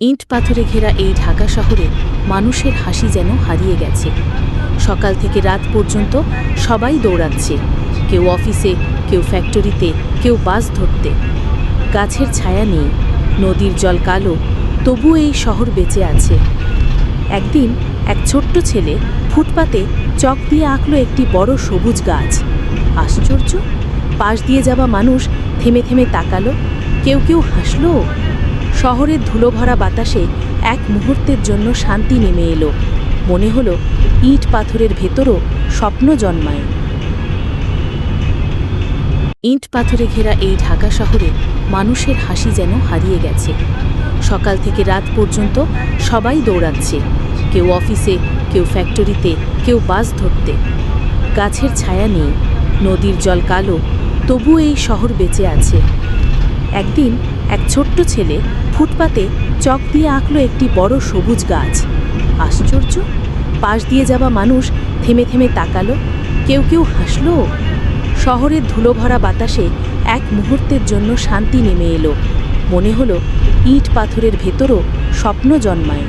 ইট পাথরে ঘেরা এই ঢাকা শহরে মানুষের হাসি যেন হারিয়ে গেছে। সকাল থেকে রাত পর্যন্ত সবাই দৌড়াচ্ছে, কেউ অফিসে, কেউ ফ্যাক্টরিতে, কেউ বাস ধরতে। গাছের ছায়া নেই, নদীর জল কালো, তবু এই শহর বেঁচে আছে। একদিন এক ছোট্ট ছেলে ফুটপাতে চক দিয়ে আঁকলো একটি বড় সবুজ গাছ। আশ্চর্য, পাশ দিয়ে যাওয়া মানুষ থেমে থেমে তাকালো, কেউ কেউ হাসলো। শহরের ধুলোভরা বাতাসে এক মুহূর্তের জন্য শান্তি নেমে এলো। মনে হলো ইট পাথরের ভেতরও স্বপ্ন জন্মায়। ইট পাথরে ঘেরা এই ঢাকা শহরে মানুষের হাসি যেন হারিয়ে গেছে। সকাল থেকে রাত পর্যন্ত সবাই দৌড়াচ্ছে, কেউ অফিসে, কেউ ফ্যাক্টরিতে, কেউ বাস ধরতে। গাছের ছায়া নেই, নদীর জল কালো, তবু এই শহর বেঁচে আছে। একদিন এক ছোট্ট ছেলে ফুটপাতে চক দিয়ে আঁকলো একটি বড় সবুজ গাছ। আশ্চর্য, পাশ দিয়ে যাওয়া মানুষ থেমে থেমে তাকালো, কেউ কেউ হাসলো। শহরের ধুলোভরা বাতাসে এক মুহূর্তের জন্য শান্তি নেমে এলো। মনে হলো ইট পাথরের ভেতরও স্বপ্ন জন্মায়।